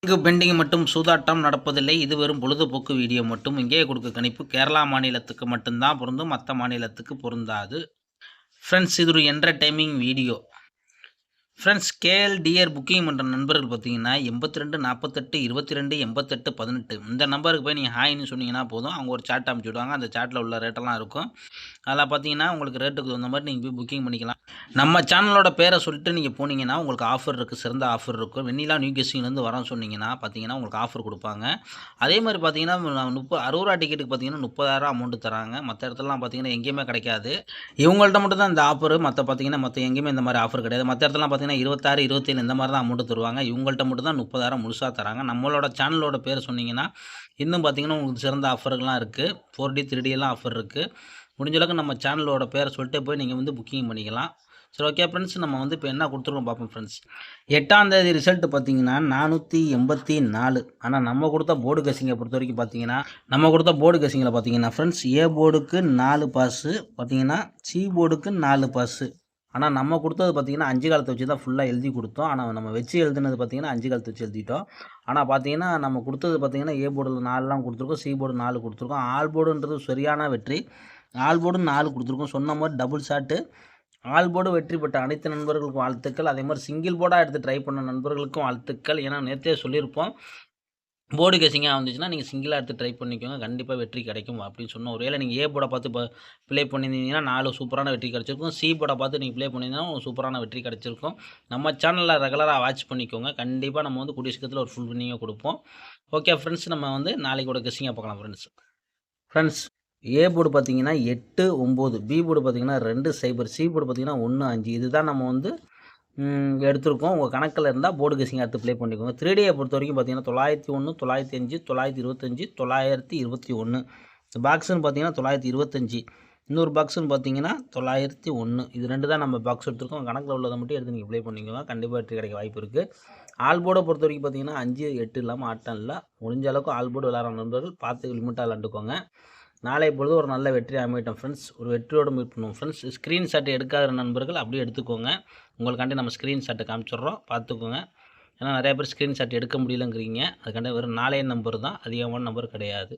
இங்கு பெண்டிங் மட்டும் சூதாட்டம் நடப்பதில்லை. இது வெறும் பொழுதுபோக்கு வீடியோ மட்டும். இங்கே கொடுக்க கணிப்பு கேரளா மாநிலத்துக்கு மட்டும்தான் பொருந்தும், மற்ற மாநிலத்துக்கு பொருந்தாது. ஃப்ரெண்ட்ஸ், இது ஒரு என்டர்டைமிங் வீடியோ. ஃப்ரெண்ட்ஸ், KLDR புக்கிங் பண்ணுற நண்பர்கள் பார்த்தீங்கன்னா 82 48 22 88 18 இந்த நம்பருக்கு போய் நீங்கள் ஹாய்னு சொன்னீங்கன்னா போதும், அவங்க ஒரு சாட் அனுப்பிச்சி விடுவாங்க. அந்த சாட்டில் உள்ள ரேட்டெல்லாம் இருக்கும். அதில் பார்த்தீங்கன்னா உங்களுக்கு ரேட்டுக்கு தகுந்த மாதிரி நீங்கள் போய் புக்கிங் பண்ணிக்கலாம். நம்ம சேனலோட பேரை சொல்லிட்டு நீங்கள் போனீங்கன்னா உங்களுக்கு ஆஃபர் இருக்குது, சிறந்த ஆஃபர் இருக்கும். வெண்ணிலா நியூ கெஸ்டிங்லேருந்து வரோன்னு சொன்னீங்கன்னா பார்த்தீங்கன்னா உங்களுக்கு ஆஃபர் கொடுப்பாங்க. அதே மாதிரி பார்த்தீங்கன்னா 60 ரூபா டிக்கெட்டுக்கு பார்த்தீங்கன்னா 30,000 அமௌண்ட் தராங்க. மற்ற இடத்துலலாம் பார்த்தீங்கன்னா எங்கேயுமே கிடைக்காது. இவங்கள்ட்ட மட்டும் தான் இந்த ஆஃபர். மற்ற எங்கேயுமே இந்த மாதிரி ஆஃபர் கிடையாது. மற்ற இடத்துலாம் பார்த்தீங்கன்னா 26 27 இந்த மாதிரி தான் அமௌண்ட் தருவாங்க. இவங்கள்ட்ட மட்டும் தான் 30,000 முழுசாக தராங்க. நம்மளோட சேனலோட பேர் சொன்னீங்கன்னா இன்னும் பார்த்தீங்கன்னா உங்களுக்கு சிறந்த ஆஃபர்கள்லாம் இருக்குது. 4D 3D எல்லாம் ஆஃபர் இருக்குது. முடிஞ்ச அளவுக்கு நம்ம சேனலோட பேரை சொல்லிட்டு போய் நீங்கள் வந்து புக்கிங் பண்ணிக்கலாம். சரி, ஓகே ஃப்ரெண்ட்ஸ், நம்ம வந்து இப்போ என்ன கொடுத்துருக்கோம் பார்ப்போம். ஃப்ரெண்ட்ஸ், 8ஆம் தேதி ரிசல்ட் பார்த்தீங்கன்னா 484. ஆனால் நம்ம கொடுத்த போர்டு கெஸ்ஸிங்கை பொறுத்த வரைக்கும் பார்த்தீங்கன்னா ஃப்ரெண்ட்ஸ், ஏ போர்டுக்கு 4 பாஸு பார்த்தீங்கன்னா, சி போர்டுக்கு 4 பாஸு. ஆனால் நம்ம கொடுத்தது பார்த்தீங்கன்னா 5 காலத்தை வச்சு தான் ஃபுல்லாக எழுதி கொடுத்தோம். ஆனால் நம்ம வச்சு எழுதுனது பார்த்தீங்கன்னா 5 காலத்தை வச்சு எழுதிட்டோம். ஆனால் பார்த்தீங்கன்னா நம்ம கொடுத்தது பார்த்தீங்கன்னா ஏ போர்டில் 4லாம் கொடுத்துருக்கோம், சி போர்டு 4 கொடுத்துருக்கோம். ஆல் போர்டுன்றது சரியான வெற்றி. ஆல் போர்டு 4 கொடுத்துருக்கோம். சொன்ன மாதிரி டபுள் ஷாட்டு. ஆல் போர்டு வெற்றி பெற்ற அனைத்து நண்பர்களுக்கும் வாழ்த்துக்கள். அதே மாதிரி சிங்கிள் போர்டாக எடுத்து ட்ரை பண்ண நண்பர்களுக்கும் வாழ்த்துக்கள். ஏன்னா நேற்றே சொல்லியிருப்போம், போர்டு கெஸ்ஸிங்காக வந்துச்சுன்னா நீங்கள் சிங்கிளாக எடுத்து ட்ரை பண்ணிக்கோங்க, கண்டிப்பாக வெற்றி கிடைக்கும் அப்படின்னு சொன்னோம். ஒருவேளை நீங்கள் ஏ போர்டை பார்த்து ப்ளே பண்ணியிருந்தீங்கன்னா 4 சூப்பரான வெற்றி கிடச்சிருக்கும். சி போர்டை பார்த்து நீங்கள் ப்ளே பண்ணியிருந்தீங்கன்னா ஒரு சூப்பரான வெற்றி கிடச்சிருக்கும். நம்ம சேனலில் ரெகுலராக வாட்ச் பண்ணிக்கோங்க. கண்டிப்பாக நம்ம வந்து கூடிய சீக்கிரத்தில் ஒரு ஃபுல் வின்னிங்காக கொடுப்போம். ஓகே ஃப்ரெண்ட்ஸ், நம்ம வந்து நாளைக்கு ஒரு கெஸ்ஸிங்காக பார்க்கலாம். ஃப்ரெண்ட்ஸ், ஏ போர்டு பார்த்தீங்கன்னா 8 9, பி போர்டு பார்த்தீங்கன்னா 2 0, சி போர்டு பார்த்தீங்கன்னா 1 5. இதுதான் நம்ம வந்து எடுத்திருக்கோம். உங்கள் கணக்கில் இருந்தால் போர்டு கெஸ்ஸிங் எடுத்து ப்ளே பண்ணிக்கோங்க. 3Dயை பொறுத்த வரைக்கும் பார்த்தீங்கன்னா 901 905 925 921. இந்த பாக்ஸுன்னு பார்த்தீங்கன்னா 925. இன்னொரு பாக்ஸுன்னு பார்த்தீங்கன்னா 901. இது 2 தான் நம்ம பாக்ஸ் எடுத்துருக்கோம். கணக்கில் உள்ளதை மட்டும் எடுத்து நீங்கள் ப்ளே பண்ணிக்கோங்க, கண்டிப்பாக வெற்றி கிடைக்க வாய்ப்பு இருக்குது. ஆல் போர்டை பொறுத்த வரைக்கும் பார்த்தீங்கன்னா 5 8 இல்லாமல் ஆட்டம் இல்லை. முடிஞ்ச அளவுக்கு ஆல் போர்டு விளையாடுற நண்பர்கள் பார்த்து லிமிட்டாக விளாண்டுக்கோங்க. நாளை பொழுது ஒரு நல்ல வெற்றி அமையட்டும் ஃப்ரெண்ட்ஸ். ஒரு வெற்றியோடு மீட் பண்ணுவோம் ஃப்ரெண்ட்ஸ். ஸ்க்ரீன்ஷாட் எடுக்காத நண்பர்கள் அப்படியே எடுத்துக்கோங்க. உங்களுக்காண்டி நம்ம ஸ்க்ரீன்ஷாட்டை காமிச்சிட்றோம், பார்த்துக்கோங்க. ஏன்னா நிறைய பேர் ஸ்க்ரீன்ஷாட் எடுக்க முடியலங்கிறீங்க. அதுக்காண்டி வெறும் 4 நம்பர் தான், அதிகமான நம்பர் கிடையாது.